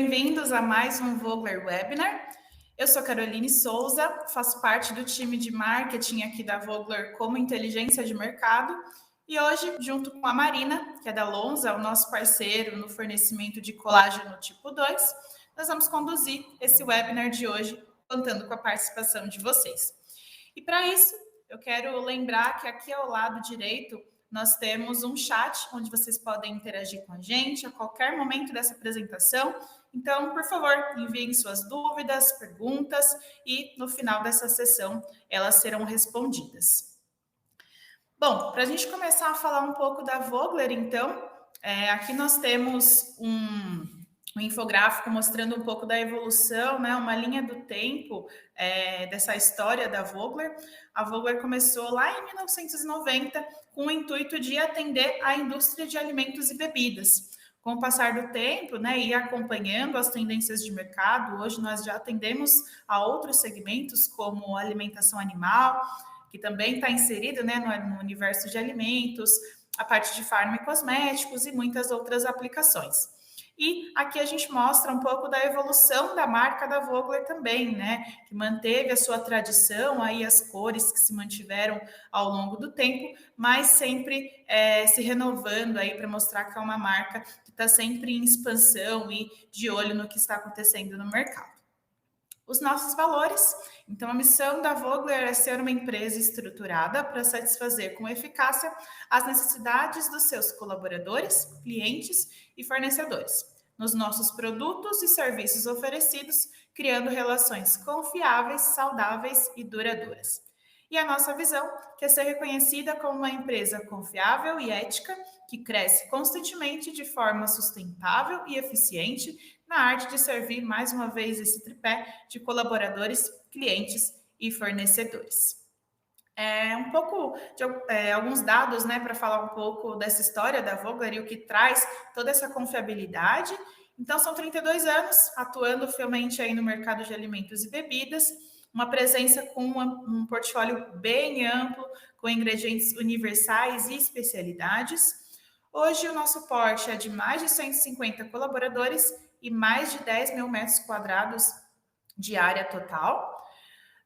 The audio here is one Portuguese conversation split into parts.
Bem-vindos a mais um Vogler Webinar. Eu sou Caroline Souza, faço parte do time de marketing aqui da Vogler como inteligência de mercado. E hoje, junto com a Marina, que é da Lonza, o nosso parceiro no fornecimento de colágeno tipo 2, nós vamos conduzir esse webinar de hoje, contando com a participação de vocês. E para isso, eu quero lembrar que aqui ao lado direito nós temos um chat onde vocês podem interagir com a gente a qualquer momento dessa apresentação. Então, por favor, enviem suas dúvidas, perguntas e no final dessa sessão elas serão respondidas. Bom, para a gente começar a falar um pouco da Vogler, então, aqui nós temos um infográfico mostrando um pouco da evolução, né, uma linha do tempo dessa história da Vogler. A Vogler começou lá em 1990 com o intuito de atender a indústria de alimentos e bebidas. Com o passar do tempo, né, e acompanhando as tendências de mercado, hoje nós já atendemos a outros segmentos, como alimentação animal, que também está inserido, né, no universo de alimentos, a parte de farma e cosméticos e muitas outras aplicações. E aqui a gente mostra um pouco da evolução da marca da Vogler também, né? Que manteve a sua tradição, aí as cores que se mantiveram ao longo do tempo, mas sempre se renovando aí para mostrar que é uma marca que está sempre em expansão e de olho no que está acontecendo no mercado. Os nossos valores. Então, a missão da Vogler é ser uma empresa estruturada para satisfazer com eficácia as necessidades dos seus colaboradores, clientes e fornecedores, nos nossos produtos e serviços oferecidos, criando relações confiáveis, saudáveis e duradouras. E a nossa visão, que é ser reconhecida como uma empresa confiável e ética, que cresce constantemente de forma sustentável e eficiente na arte de servir, mais uma vez, esse tripé de colaboradores, clientes e fornecedores. Um pouco de alguns dados, né, para falar um pouco dessa história da Vogler e o que traz toda essa confiabilidade. Então, são 32 anos atuando fielmente aí no mercado de alimentos e bebidas, uma presença com um portfólio bem amplo, com ingredientes universais e especialidades. Hoje, o nosso porte é de mais de 150 colaboradores e mais de 10 mil metros quadrados de área total.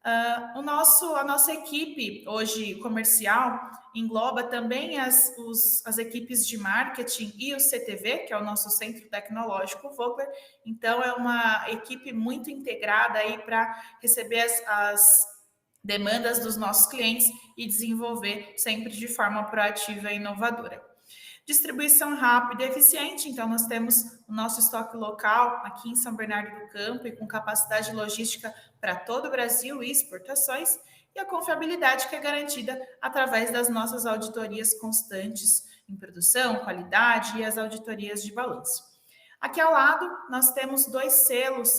A nossa equipe hoje comercial engloba também as equipes de marketing e o CTV, que é o nosso Centro Tecnológico Vogler. Então, é uma equipe muito integrada aí para receber as demandas dos nossos clientes e desenvolver sempre de forma proativa e inovadora. Distribuição rápida e eficiente, então nós temos o nosso estoque local aqui em São Bernardo do Campo e com capacidade logística para todo o Brasil e exportações, e a confiabilidade que é garantida através das nossas auditorias constantes em produção, qualidade e as auditorias de balanço. Aqui ao lado nós temos 2 selos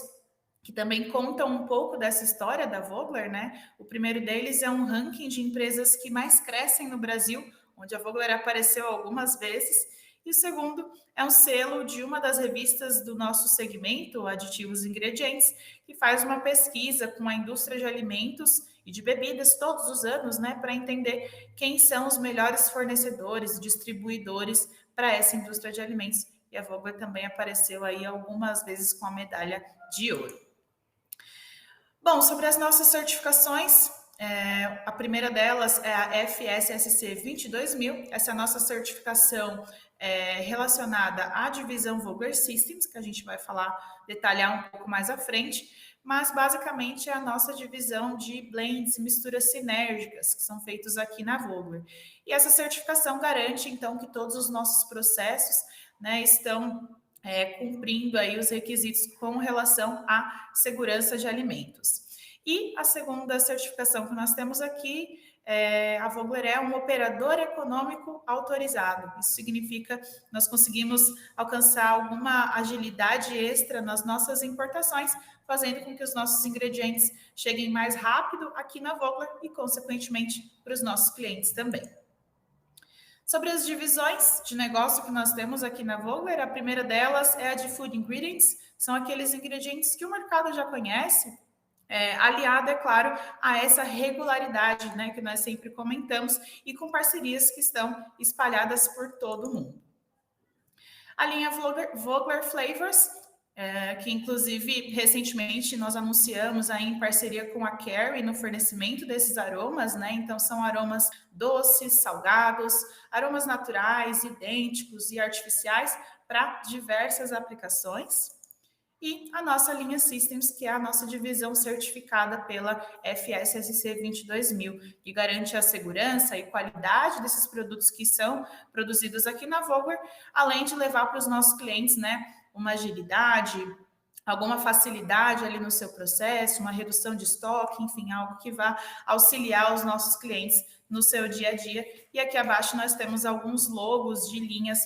que também contam um pouco dessa história da Vogler, né? O primeiro deles é um ranking de empresas que mais crescem no Brasil, onde a Vogler apareceu algumas vezes, e o segundo é um selo de uma das revistas do nosso segmento, Aditivos e Ingredientes, que faz uma pesquisa com a indústria de alimentos e de bebidas todos os anos, né, para entender quem são os melhores fornecedores e distribuidores para essa indústria de alimentos. E a Vogler também apareceu aí algumas vezes com a medalha de ouro. Bom, sobre as nossas certificações, a primeira delas é a FSSC 22000. Essa é a nossa certificação relacionada à divisão Vogler Systems, que a gente vai detalhar um pouco mais à frente, mas basicamente é a nossa divisão de blends, misturas sinérgicas, que são feitos aqui na Vogler. E essa certificação garante, então, que todos os nossos processos, né, estão cumprindo aí os requisitos com relação à segurança de alimentos. E a segunda certificação que nós temos aqui, a Vogler é um operador econômico autorizado. Isso significa que nós conseguimos alcançar alguma agilidade extra nas nossas importações, fazendo com que os nossos ingredientes cheguem mais rápido aqui na Vogler e, consequentemente, para os nossos clientes também. Sobre as divisões de negócio que nós temos aqui na Vogler, a primeira delas é a de Food Ingredients, são aqueles ingredientes que o mercado já conhece, aliado, é claro, a essa regularidade, né, que nós sempre comentamos, e com parcerias que estão espalhadas por todo o mundo. A linha Vogler Flavors que inclusive recentemente nós anunciamos aí em parceria com a Carry no fornecimento desses aromas, né? Então são aromas doces, salgados, aromas naturais, idênticos e artificiais para diversas aplicações. E a nossa linha Systems, que é a nossa divisão certificada pela FSSC 22000, que garante a segurança e qualidade desses produtos que são produzidos aqui na Vogler, além de levar para os nossos clientes, né, uma agilidade, alguma facilidade ali no seu processo, uma redução de estoque, enfim, algo que vá auxiliar os nossos clientes no seu dia a dia. E aqui abaixo nós temos alguns logos de linhas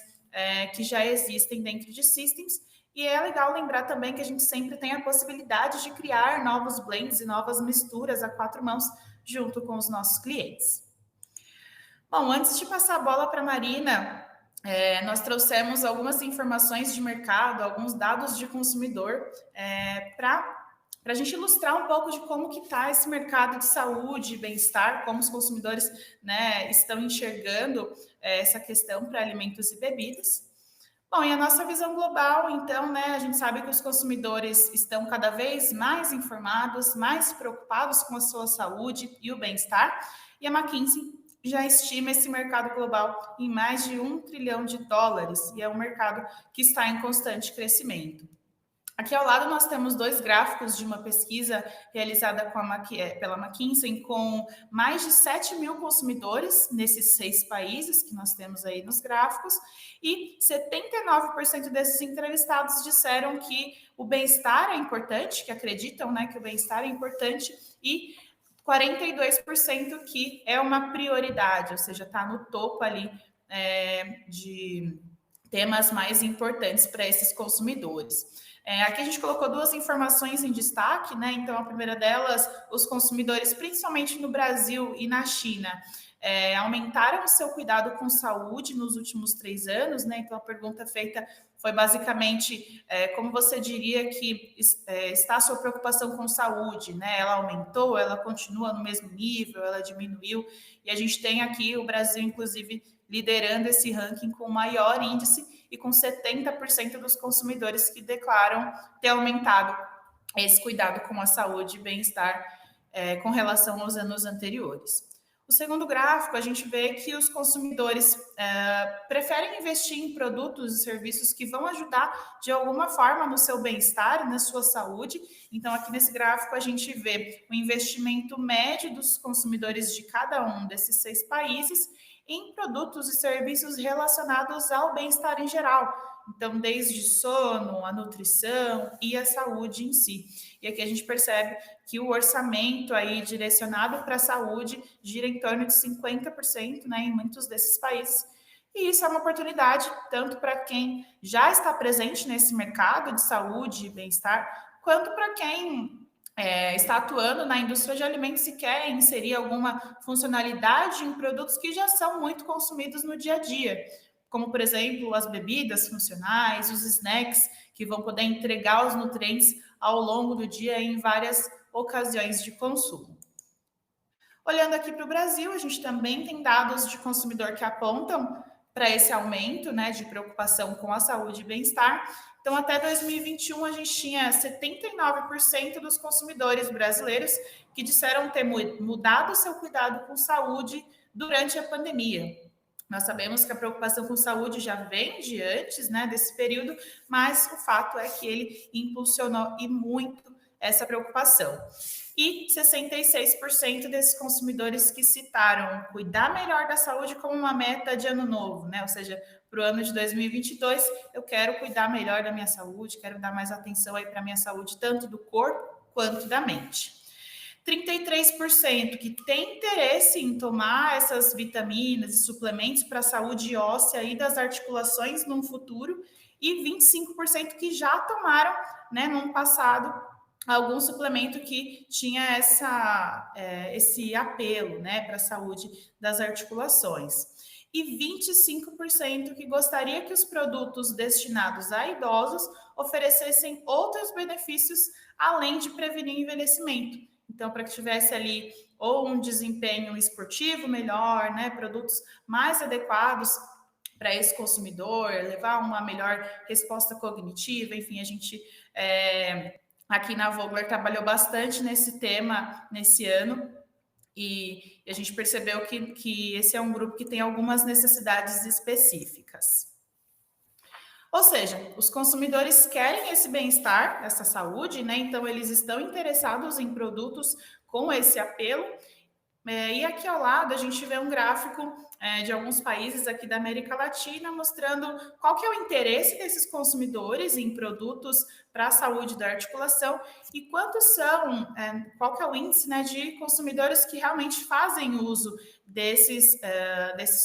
que já existem dentro de Systems. E é legal lembrar também que a gente sempre tem a possibilidade de criar novos blends e novas misturas a 4 mãos junto com os nossos clientes. Bom, antes de passar a bola para a Marina, nós trouxemos algumas informações de mercado, alguns dados de consumidor para a gente ilustrar um pouco de como que está esse mercado de saúde e bem-estar, como os consumidores, né, estão enxergando essa questão para alimentos e bebidas. Bom, e a nossa visão global, então, né, a gente sabe que os consumidores estão cada vez mais informados, mais preocupados com a sua saúde e o bem-estar, e a McKinsey já estima esse mercado global em mais de $1 trilhão, e é um mercado que está em constante crescimento. Aqui ao lado nós temos 2 gráficos de uma pesquisa realizada pela McKinsey com mais de 7 mil consumidores nesses 6 países que nós temos aí nos gráficos, e 79% desses entrevistados disseram que o bem-estar é importante, que acreditam, né, que o bem-estar é importante, e 42% que é uma prioridade, ou seja, está no topo ali de temas mais importantes para esses consumidores. Aqui a gente colocou 2 informações em destaque, né? Então, a primeira delas, os consumidores, principalmente no Brasil e na China, aumentaram o seu cuidado com saúde nos últimos 3 anos, né? Então, a pergunta feita foi basicamente como você diria que está a sua preocupação com saúde, né? Ela aumentou, ela continua no mesmo nível, ela diminuiu? E a gente tem aqui o Brasil, inclusive, liderando esse ranking com o maior índice e com 70% dos consumidores que declaram ter aumentado esse cuidado com a saúde e bem-estar com relação aos anos anteriores. O segundo gráfico, a gente vê que os consumidores preferem investir em produtos e serviços que vão ajudar de alguma forma no seu bem-estar e na sua saúde. Então, aqui nesse gráfico, a gente vê o investimento médio dos consumidores de cada um desses 6 países em produtos e serviços relacionados ao bem-estar em geral. Então, desde sono, a nutrição e a saúde em si. E aqui a gente percebe que o orçamento aí direcionado para a saúde gira em torno de 50%, né, em muitos desses países. E isso é uma oportunidade tanto para quem já está presente nesse mercado de saúde e bem-estar, quanto para quem está atuando na indústria de alimentos e quer inserir alguma funcionalidade em produtos que já são muito consumidos no dia a dia, como, por exemplo, as bebidas funcionais, os snacks, que vão poder entregar os nutrientes ao longo do dia em várias ocasiões de consumo. Olhando aqui para o Brasil, a gente também tem dados de consumidor que apontam para esse aumento, né, de preocupação com a saúde e bem-estar. Então, até 2021, a gente tinha 79% dos consumidores brasileiros que disseram ter mudado o seu cuidado com saúde durante a pandemia. Nós sabemos que a preocupação com saúde já vem de antes, né, desse período, mas o fato é que ele impulsionou e muito essa preocupação. E 66% desses consumidores que citaram cuidar melhor da saúde como uma meta de ano novo, né? Ou seja, para o ano de 2022, eu quero cuidar melhor da minha saúde, quero dar mais atenção aí para a minha saúde, tanto do corpo quanto da mente. 33% que tem interesse em tomar essas vitaminas e suplementos para a saúde óssea e das articulações no futuro, e 25% que já tomaram, né, no ano passado, algum suplemento que tinha esse apelo, né, para a saúde das articulações. E 25% que gostaria que os produtos destinados a idosos oferecessem outros benefícios além de prevenir o envelhecimento. Então, para que tivesse ali ou um desempenho esportivo melhor, né, produtos mais adequados para esse consumidor, levar uma melhor resposta cognitiva, enfim, a gente aqui na Vogler trabalhou bastante nesse tema nesse ano e a gente percebeu que esse é um grupo que tem algumas necessidades específicas. Ou seja, os consumidores querem esse bem-estar, essa saúde, né? Então eles estão interessados em produtos com esse apelo. E aqui ao lado a gente vê um gráfico de alguns países aqui da América Latina mostrando qual que é o interesse desses consumidores em produtos para a saúde da articulação e quantos são, qual que é o índice, né, de consumidores que realmente fazem uso desses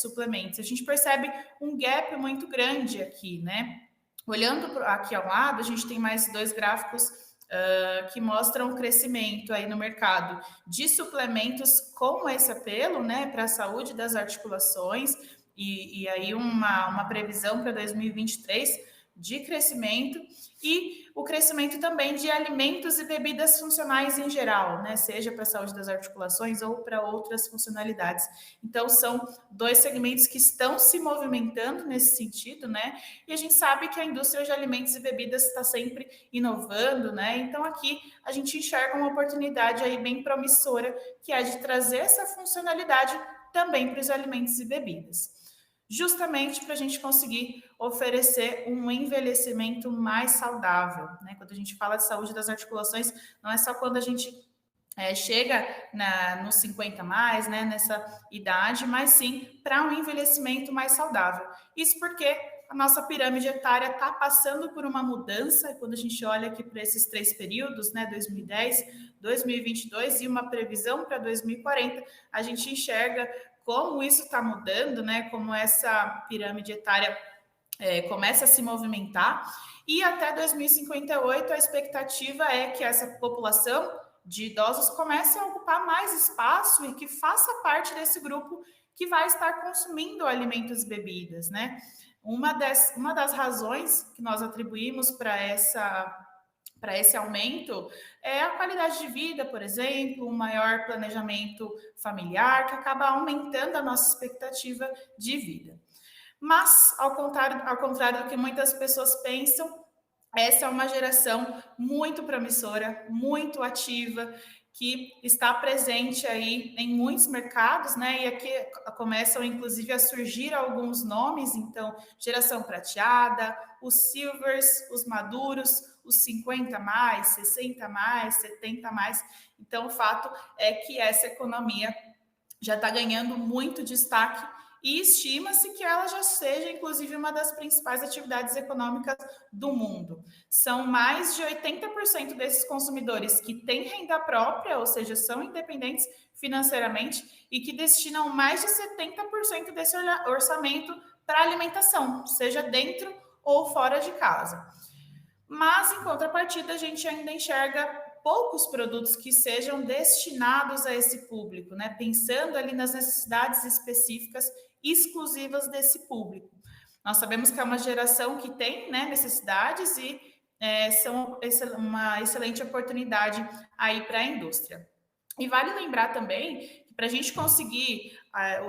suplementos. A gente percebe um gap muito grande aqui, né? Olhando aqui ao lado, a gente tem mais dois gráficos que mostram o crescimento aí no mercado de suplementos com esse apelo, né, para a saúde das articulações e aí uma previsão para 2023 de crescimento e o crescimento também de alimentos e bebidas funcionais em geral, né, seja para a saúde das articulações ou para outras funcionalidades. Então, são dois segmentos que estão se movimentando nesse sentido, né, e a gente sabe que a indústria de alimentos e bebidas está sempre inovando, né, então aqui a gente enxerga uma oportunidade aí bem promissora, que é de trazer essa funcionalidade também para os alimentos e bebidas, justamente para a gente conseguir oferecer um envelhecimento mais saudável, né? Quando a gente fala de saúde das articulações, não é só quando a gente chega nos 50 mais, né, nessa idade, mas sim para um envelhecimento mais saudável. Isso porque a nossa pirâmide etária está passando por uma mudança, e quando a gente olha aqui para esses três períodos, né, 2010, 2022 e uma previsão para 2040, a gente enxerga como isso está mudando, né, como essa pirâmide etária começa a se movimentar, e até 2058 a expectativa é que essa população de idosos comece a ocupar mais espaço e que faça parte desse grupo que vai estar consumindo alimentos e bebidas, né? Uma das razões que nós atribuímos para esse aumento é a qualidade de vida, por exemplo, um maior planejamento familiar, que acaba aumentando a nossa expectativa de vida. Mas, ao contrário do que muitas pessoas pensam, essa é uma geração muito promissora, muito ativa, que está presente aí em muitos mercados, né? E aqui começam, inclusive, a surgir alguns nomes, então, geração prateada, os silvers, os maduros, os 50 mais, 60 mais, 70 mais. Então, o fato é que essa economia já está ganhando muito destaque e estima-se que ela já seja, inclusive, uma das principais atividades econômicas do mundo. São mais de 80% desses consumidores que têm renda própria, ou seja, são independentes financeiramente e que destinam mais de 70% desse orçamento para alimentação, seja dentro ou fora de casa. Mas, em contrapartida, a gente ainda enxerga poucos produtos que sejam destinados a esse público, né? Pensando ali nas necessidades específicas exclusivas desse público. Nós sabemos que é uma geração que tem, né, necessidades e são uma excelente oportunidade aí para a indústria. E vale lembrar também que para a gente conseguir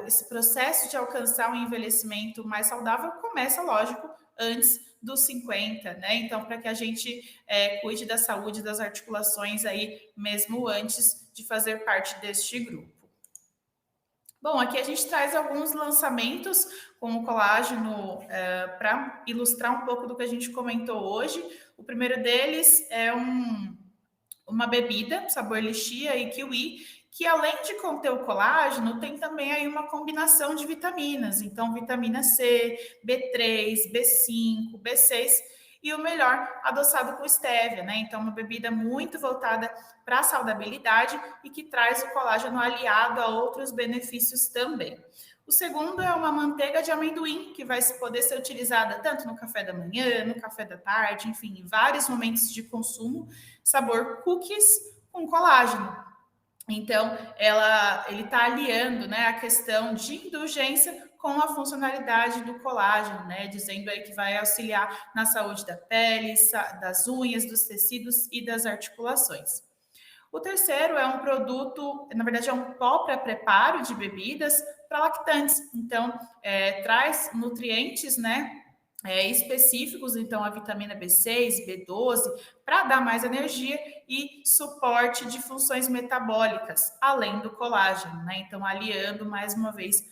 esse processo de alcançar um envelhecimento mais saudável, começa, lógico, antes dos 50, né? Então, para que a gente cuide da saúde das articulações aí, mesmo antes de fazer parte deste grupo. Bom, aqui a gente traz alguns lançamentos com o colágeno para ilustrar um pouco do que a gente comentou hoje. O primeiro deles é uma bebida, sabor lixia e kiwi, que além de conter o colágeno, tem também aí uma combinação de vitaminas. Então, vitamina C, B3, B5, B6 e o melhor, adoçado com estévia, né? Então, uma bebida muito voltada para a saudabilidade e que traz o colágeno aliado a outros benefícios também. O segundo é uma manteiga de amendoim, que vai poder ser utilizada tanto no café da manhã, no café da tarde, enfim, em vários momentos de consumo, sabor cookies com colágeno. Então, ele está aliando, né, a questão de indulgência com a funcionalidade do colágeno, né, dizendo aí que vai auxiliar na saúde da pele, das unhas, dos tecidos e das articulações. O terceiro é um produto, na verdade, é um pó para preparo de bebidas para lactantes. Então, traz nutrientes, né? Específicos, então a vitamina B6, B12, para dar mais energia e suporte de funções metabólicas, além do colágeno, né? Então, aliando mais uma vez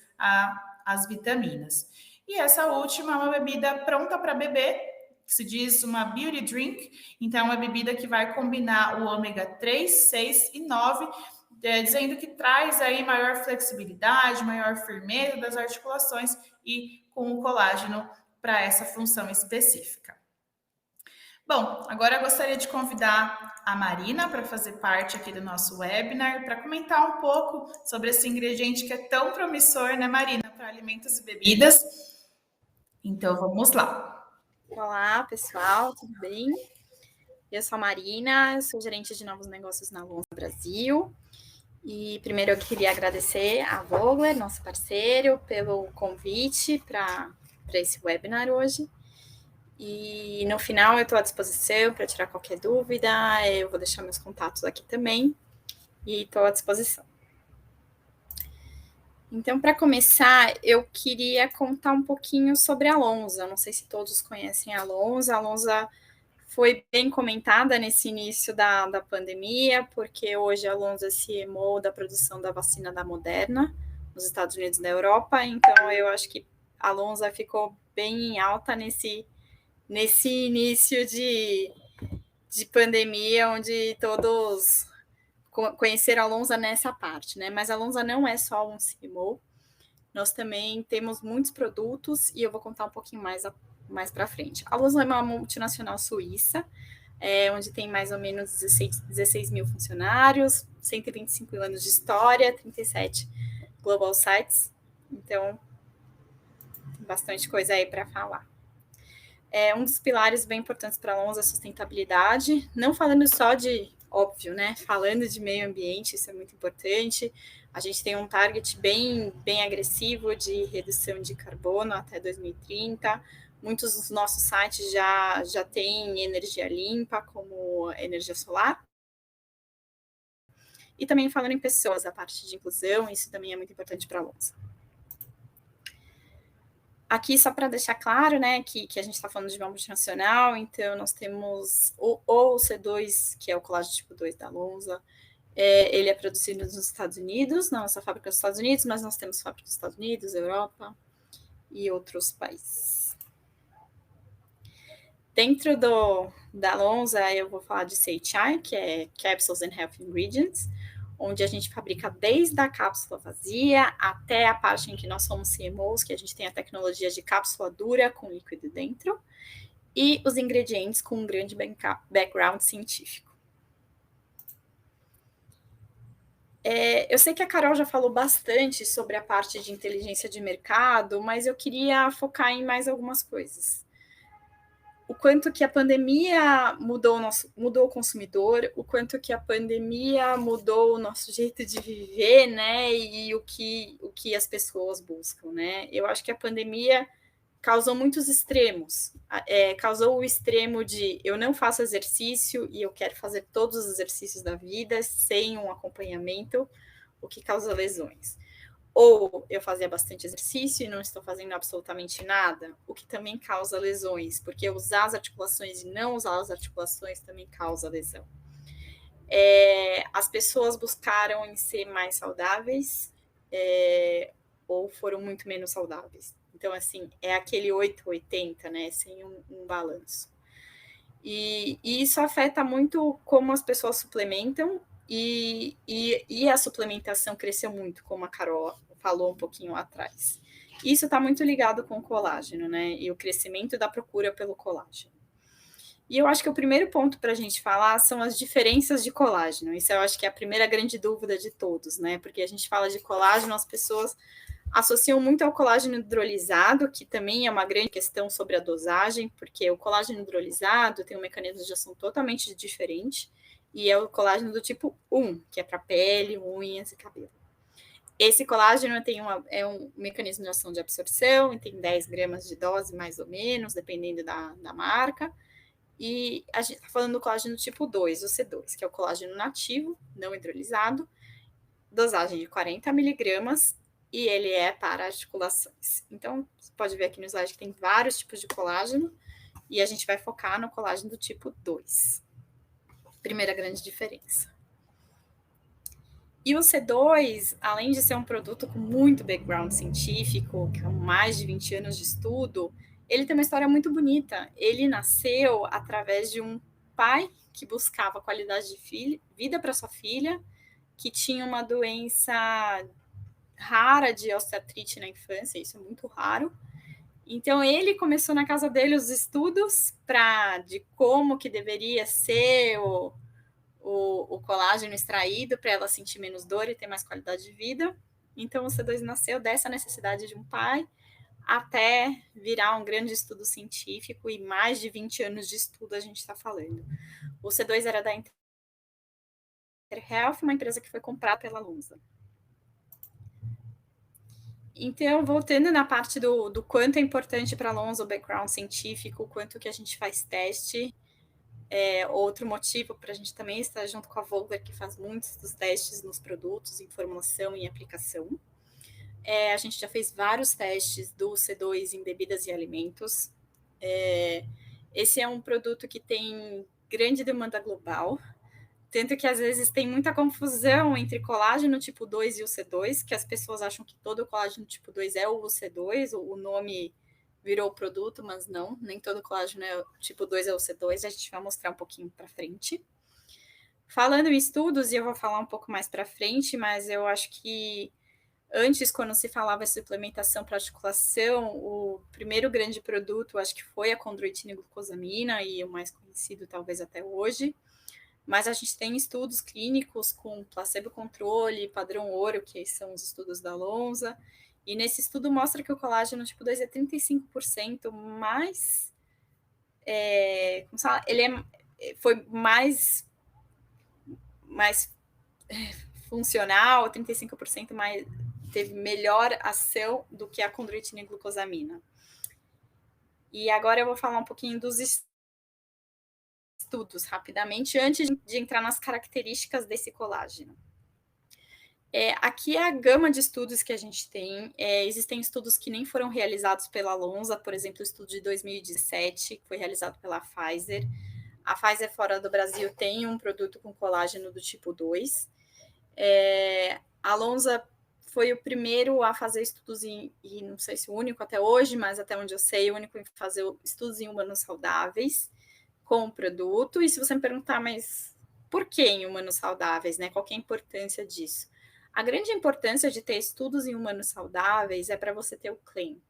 as vitaminas. E essa última é uma bebida pronta para beber, que se diz uma beauty drink, então é uma bebida que vai combinar o ômega 3, 6 e 9, dizendo que traz aí maior flexibilidade, maior firmeza das articulações e com o colágeno para essa função específica. Bom, agora eu gostaria de convidar a Marina para fazer parte aqui do nosso webinar, para comentar um pouco sobre esse ingrediente que é tão promissor, né, Marina, para alimentos e bebidas. Então, vamos lá. Olá, pessoal, tudo bem? Eu sou a Marina, sou gerente de novos negócios na Lonza Brasil. E primeiro eu queria agradecer a Vogler, nosso parceiro, pelo convite para esse webinar hoje. E no final eu estou à disposição para tirar qualquer dúvida, eu vou deixar meus contatos aqui também e estou à disposição. Então, para começar, eu queria contar um pouquinho sobre a Lonza. Não sei se todos conhecem a Lonza. A Lonza foi bem comentada nesse início da pandemia, porque hoje a Lonza é CMO da produção da vacina da Moderna, nos Estados Unidos e na Europa. Então, eu acho que a Lonza ficou bem em alta nesse início de pandemia, onde todos conheceram a Lonza nessa parte, né? Mas a Lonza não é só um CMO, nós também temos muitos produtos e eu vou contar um pouquinho mais para frente. A Lonza é uma multinacional suíça, onde tem mais ou menos 16 mil funcionários, 125 anos de história, 37 global sites, então tem bastante coisa aí para falar. Um dos pilares bem importantes para a Lonza é a sustentabilidade, não falando só de, óbvio, né? Falando de meio ambiente, isso é muito importante. A gente tem um target bem agressivo de redução de carbono até 2030. Muitos dos nossos sites já têm energia limpa, como energia solar. E também falando em pessoas, a parte de inclusão, isso também é muito importante para a Lonza. Aqui, só para deixar claro, né, que a gente está falando de uma multinacional, então nós temos o C2, que é o colágeno tipo 2 da Lonza, ele é produzido nos Estados Unidos, na nossa fábrica nos Estados Unidos, mas nós temos fábrica nos Estados Unidos, Europa e outros países. Dentro da Lonza, eu vou falar de CHI, que é Capsules and Health Ingredients, onde a gente fabrica desde a cápsula vazia até a parte em que nós somos CMOs, que a gente tem a tecnologia de cápsula dura com líquido dentro, e os ingredientes com um grande background científico. Eu sei que a Carol já falou bastante sobre a parte de inteligência de mercado, mas eu queria focar em mais algumas coisas. O quanto que a pandemia mudou o consumidor, o quanto que a pandemia mudou o nosso jeito de viver, né? E o que as pessoas buscam, né? Eu acho que a pandemia causou muitos extremos. Causou o extremo de eu não faço exercício e eu quero fazer todos os exercícios da vida sem um acompanhamento, o que causa lesões. Ou eu fazia bastante exercício e não estou fazendo absolutamente nada, o que também causa lesões, porque usar as articulações e não usar as articulações também causa lesão. As pessoas buscaram em ser mais saudáveis ou foram muito menos saudáveis. Então, assim, é aquele 8-80, né, sem um balanço. E isso afeta muito como as pessoas suplementam, e a suplementação cresceu muito, como a Carol falou um pouquinho lá atrás. Isso está muito ligado com o colágeno, né? E o crescimento da procura pelo colágeno. E eu acho que o primeiro ponto para a gente falar são as diferenças de colágeno. Isso eu acho que é a primeira grande dúvida de todos, né? Porque a gente fala de colágeno, as pessoas associam muito ao colágeno hidrolisado, que também é uma grande questão sobre a dosagem, porque o colágeno hidrolisado tem um mecanismo de ação totalmente diferente, e é o colágeno do tipo 1, que é para pele, unhas e cabelo. Esse colágeno é um mecanismo de ação de absorção, e tem 10 gramas de dose, mais ou menos, dependendo da marca, E a gente está falando do colágeno tipo 2, o C2, que é o colágeno nativo, não hidrolisado, dosagem de 40 miligramas, e ele é para articulações. Então, você pode ver aqui no slide que tem vários tipos de colágeno, e a gente vai focar no colágeno do tipo 2. Primeira grande diferença. E o C2, além de ser um produto com muito background científico, com mais de 20 anos de estudo, ele tem uma história muito bonita. Ele nasceu através de um pai que buscava qualidade de vida para sua filha, que tinha uma doença rara de osteoartrite na infância, isso é muito raro. Então, ele começou na casa dele os estudos de como que deveria ser o colágeno extraído para ela sentir menos dor e ter mais qualidade de vida. Então, o C2 nasceu dessa necessidade de um pai até virar um grande estudo científico e mais de 20 anos de estudo a gente está falando. O C2 era da InterHealth, uma empresa que foi comprada pela Lonza. Então, voltando na parte do quanto é importante para a Lonza o background científico, quanto que a gente faz teste, outro motivo para a gente também estar junto com a Vogler, que faz muitos dos testes nos produtos, em formulação e aplicação. A gente já fez vários testes do C2 em bebidas e alimentos. Esse é um produto que tem grande demanda global, tanto que às vezes tem muita confusão entre colágeno tipo 2 e o C2, que as pessoas acham que todo colágeno tipo 2 é o C2, o nome virou o produto, mas não, nem todo colágeno tipo 2 é o C2, a gente vai mostrar um pouquinho para frente. Falando em estudos, e eu vou falar um pouco mais para frente, mas eu acho que antes, quando se falava de suplementação para articulação, o primeiro grande produto, acho que foi a condroitina e glucosamina, e o mais conhecido talvez até hoje. Mas a gente tem estudos clínicos com placebo-controle, padrão ouro, que são os estudos da Lonza, e nesse estudo mostra que o colágeno tipo 2 é 35% mais... como se fala? Foi mais funcional, 35% mais... teve melhor ação do que a condroitina e glucosamina. E agora eu vou falar um pouquinho dos estudos, rapidamente, antes de entrar nas características desse colágeno. Aqui é a gama de estudos que a gente tem. Existem estudos que nem foram realizados pela Lonza, por exemplo, o estudo de 2017, que foi realizado pela Pfizer. A Pfizer, fora do Brasil, tem um produto com colágeno do tipo 2. A Lonza foi o primeiro a fazer estudos e não sei se o único até hoje, mas até onde eu sei, o único em fazer estudos em humanos saudáveis com o produto. E se você me perguntar, mas por que em humanos saudáveis, né? Qual que é a importância disso? A grande importância de ter estudos em humanos saudáveis é para você ter o claim.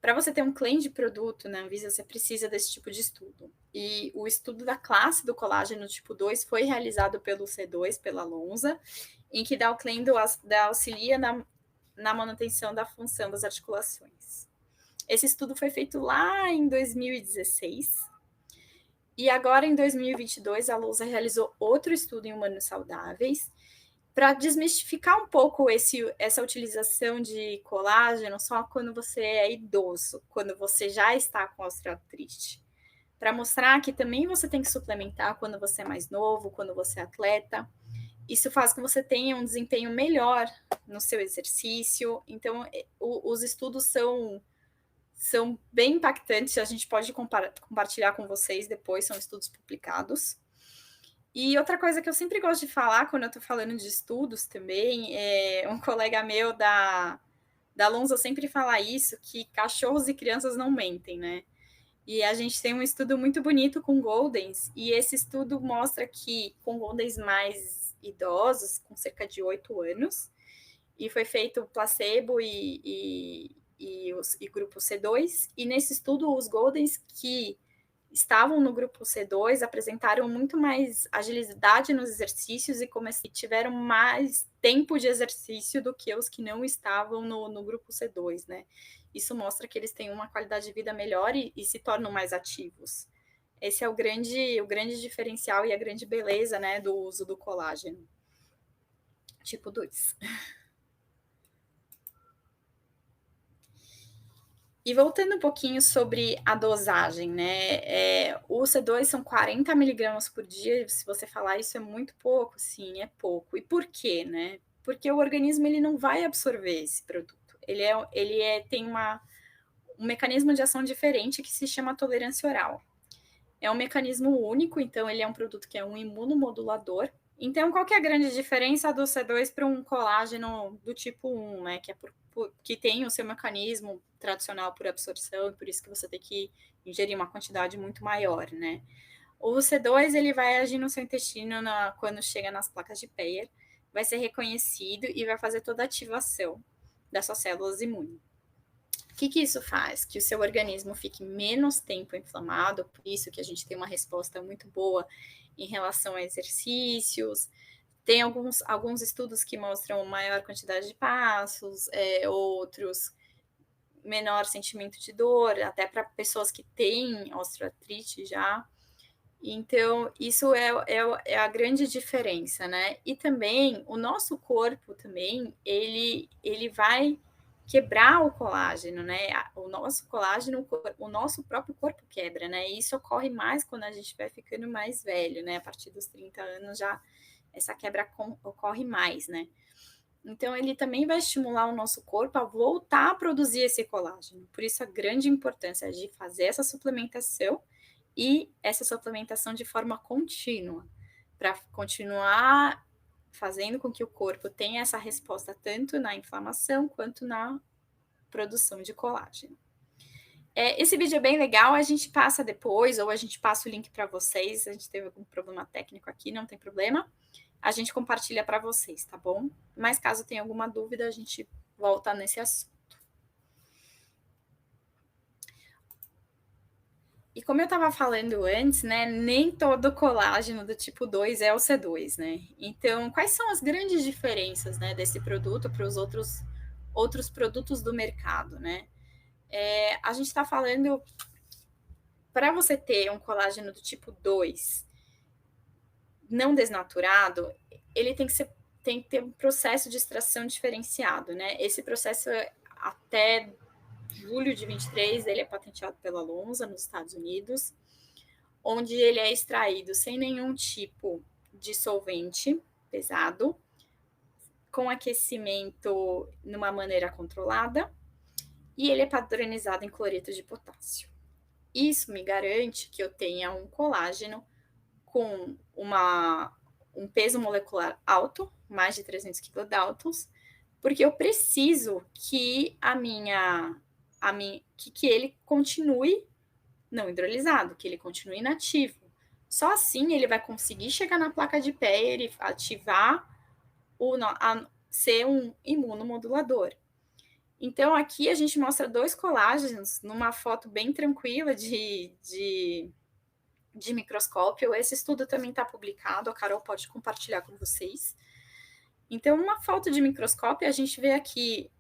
Para você ter um claim de produto na Anvisa, você precisa desse tipo de estudo. E o estudo da classe do colágeno tipo 2 foi realizado pelo C2, pela Lonza, em que dá o claim da auxilia na manutenção da função das articulações. Esse estudo foi feito lá em 2016. E agora, em 2022, a Lonza realizou outro estudo em humanos saudáveis, para desmistificar um pouco essa utilização de colágeno só quando você é idoso, quando você já está com osteoartrite. Para mostrar que também você tem que suplementar quando você é mais novo, quando você é atleta. Isso faz com que você tenha um desempenho melhor no seu exercício. Então, os estudos são bem impactantes, a gente pode compartilhar com vocês depois, são estudos publicados. E outra coisa que eu sempre gosto de falar quando eu estou falando de estudos também, um colega meu da Lonza sempre fala isso, que cachorros e crianças não mentem, né? E a gente tem um estudo muito bonito com Goldens, e esse estudo mostra que com Goldens mais idosos, com cerca de 8 anos, e foi feito placebo e grupo C2, e nesse estudo os Goldens que estavam no grupo C2 apresentaram muito mais agilidade nos exercícios e tiveram mais tempo de exercício do que os que não estavam no grupo C2, né? Isso mostra que eles têm uma qualidade de vida melhor e se tornam mais ativos. Esse é o grande diferencial e a grande beleza, né, do uso do colágeno. Tipo 2. E voltando um pouquinho sobre a dosagem, né, o C2 são 40 miligramas por dia, se você falar: "Isso é muito pouco", sim, é pouco. E por quê, né? Porque o organismo ele não vai absorver esse produto. Tem um mecanismo de ação diferente que se chama tolerância oral. É um mecanismo único, então ele é um produto que é um imunomodulador. Então, qual que é a grande diferença do C2 para um colágeno do tipo 1, né? Que tem o seu mecanismo tradicional por absorção, e por isso que você tem que ingerir uma quantidade muito maior, né? O C2 ele vai agir no seu intestino quando chega nas placas de Peyer, vai ser reconhecido e vai fazer toda a ativação das suas células imunes. O que isso faz? Que o seu organismo fique menos tempo inflamado, por isso que a gente tem uma resposta muito boa em relação a exercícios. Tem alguns estudos que mostram maior quantidade de passos, outros menor sentimento de dor, até para pessoas que têm osteoartrite já. Então, isso é a grande diferença, né? E também, o nosso corpo também, ele vai quebrar o colágeno, né? O nosso colágeno, o nosso próprio corpo quebra, né? E isso ocorre mais quando a gente vai ficando mais velho, né? A partir dos 30 anos já essa quebra ocorre mais, né? Então, ele também vai estimular o nosso corpo a voltar a produzir esse colágeno. Por isso, a grande importância de fazer essa suplementação e essa suplementação de forma contínua, para continuar fazendo com que o corpo tenha essa resposta tanto na inflamação quanto na produção de colágeno. Esse vídeo é bem legal, a gente passa depois, ou a gente passa o link para vocês. A gente teve algum problema técnico aqui, não tem problema. A gente compartilha para vocês, tá bom? Mas caso tenha alguma dúvida, a gente volta nesse assunto. E como eu estava falando antes, né, nem todo colágeno do tipo 2 é o C2, né? Então, quais são as grandes diferenças, né, desse produto para os outros produtos do mercado, né? A gente está falando, para você ter um colágeno do tipo 2 não desnaturado, ele tem que ter um processo de extração diferenciado, né? Esse processo, até julho de 23, ele é patenteado pela Lonza, nos Estados Unidos, onde ele é extraído sem nenhum tipo de solvente pesado, com aquecimento numa maneira controlada, e ele é padronizado em cloreto de potássio. Isso me garante que eu tenha um colágeno com um peso molecular alto, mais de 300 kilodaltons, porque eu preciso que que ele continue não hidrolisado, que ele continue inativo. Só assim ele vai conseguir chegar na placa de Peyer e ativar ser um imunomodulador. Então, aqui a gente mostra 2 colágenos numa foto bem tranquila de microscópio. Esse estudo também está publicado, a Carol pode compartilhar com vocês. Então, uma foto de microscópio, a gente vê aqui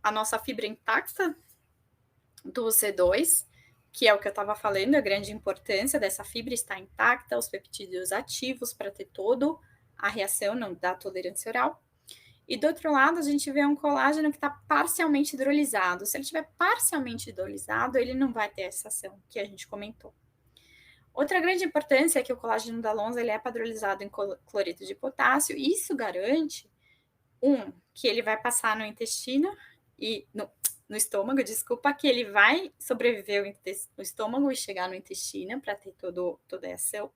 a nossa fibra intacta do C2, que é o que eu estava falando, a grande importância dessa fibra estar intacta, os peptídeos ativos para ter toda a reação da tolerância oral. E do outro lado, a gente vê um colágeno que está parcialmente hidrolisado. Se ele estiver parcialmente hidrolisado, ele não vai ter essa ação que a gente comentou. Outra grande importância é que o colágeno da Lonza ele é padronizado em cloreto de potássio, e isso garante, que ele vai passar no intestino e no estômago, desculpa, que ele vai sobreviver no estômago e chegar no intestino para ter toda a ação.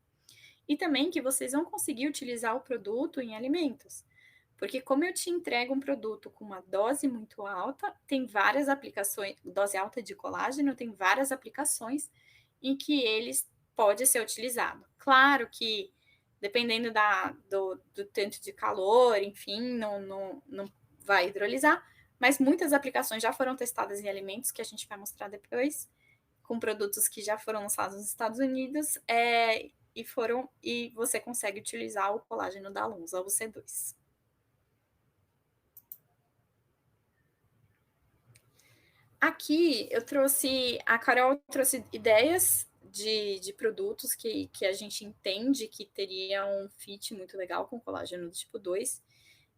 E também que vocês vão conseguir utilizar o produto em alimentos. Porque como eu te entrego um produto com uma dose muito alta, tem várias aplicações, dose alta de colágeno, tem várias aplicações em que eles pode ser utilizado. Claro que, dependendo do tanto de calor, enfim, não vai hidrolisar, mas muitas aplicações já foram testadas em alimentos, que a gente vai mostrar depois, com produtos que já foram lançados nos Estados Unidos, e você consegue utilizar o colágeno da Lonza, o C2. Aqui a Carol trouxe ideias de produtos que a gente entende que teria um fit muito legal com colágeno do tipo 2.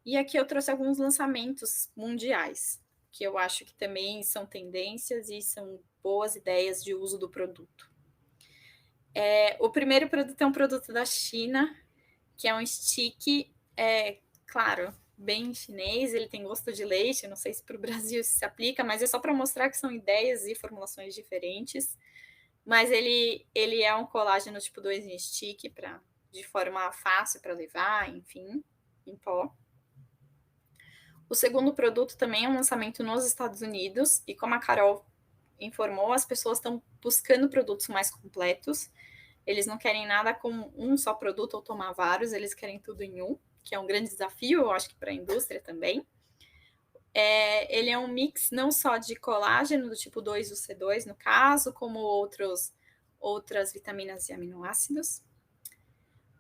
E aqui eu trouxe alguns lançamentos mundiais. que eu acho que também são tendências e são boas ideias de uso do produto. O primeiro produto é um produto da China, que é um stick, claro, bem chinês, ele tem gosto de leite, não sei se para o Brasil se aplica, mas é só para mostrar que são ideias e formulações diferentes. Mas ele é um colágeno tipo 2 em stick, de forma fácil para levar, enfim, em pó. O segundo produto também é um lançamento nos Estados Unidos, e como a Carol informou, as pessoas estão buscando produtos mais completos. Eles não querem nada com um só produto ou tomar vários, eles querem tudo em um, que é um grande desafio, eu acho que para a indústria também. Ele é um mix não só de colágeno, do tipo 2, o C2 no caso, como outras vitaminas e aminoácidos.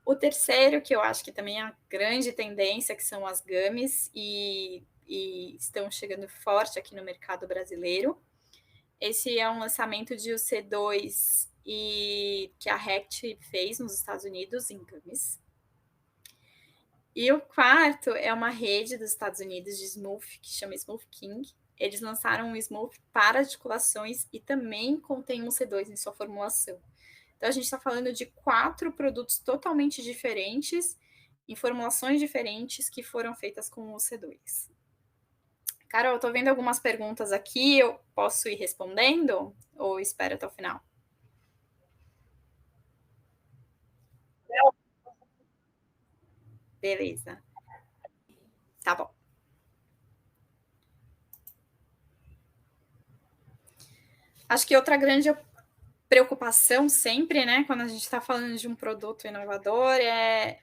O terceiro, que eu acho que também é a grande tendência, que são as gummies, e estão chegando forte aqui no mercado brasileiro. Esse é um lançamento de UC2 que a Rect fez nos Estados Unidos, em gummies. E o quarto é uma rede dos Estados Unidos de Smooth, que chama Smooth King. Eles lançaram um Smooth para articulações e também contém um C2 em sua formulação. Então, a gente está falando de 4 produtos totalmente diferentes, em formulações diferentes, que foram feitas com o C2. Carol, eu estou vendo algumas perguntas aqui, eu posso ir respondendo ou espero até o final? Beleza. Tá bom. Acho que outra grande preocupação sempre, né, quando a gente está falando de um produto inovador,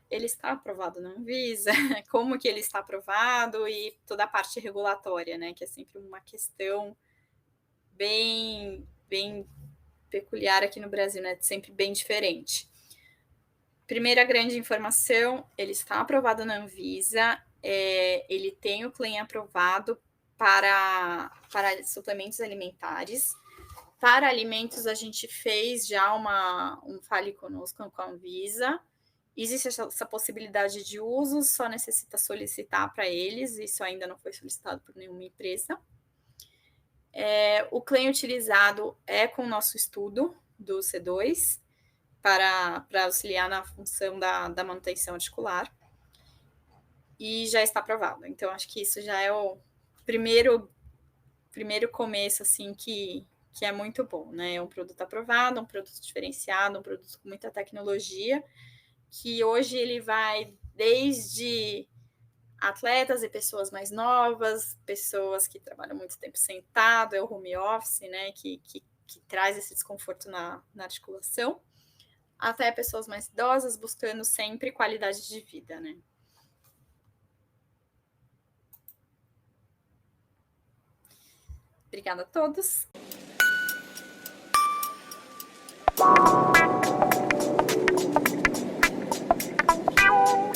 ele está aprovado na Anvisa, como que ele está aprovado e toda a parte regulatória, né, que é sempre uma questão bem peculiar aqui no Brasil, né, sempre bem diferente. Primeira grande informação, ele está aprovado na Anvisa, ele tem o claim aprovado para suplementos alimentares. Para alimentos, a gente fez já um Fale Conosco com a Anvisa. Existe essa possibilidade de uso, só necessita solicitar para eles, isso ainda não foi solicitado por nenhuma empresa. O claim utilizado é com o nosso estudo do C2, para auxiliar na função da manutenção articular, e já está aprovado. Então, acho que isso já é o primeiro começo, assim, que é muito bom, né? É um produto aprovado, um produto diferenciado, um produto com muita tecnologia, que hoje ele vai desde atletas e pessoas mais novas, pessoas que trabalham muito tempo sentado, é o home office, né? Que traz esse desconforto na articulação, até pessoas mais idosas buscando sempre qualidade de vida, né? Obrigada a todos.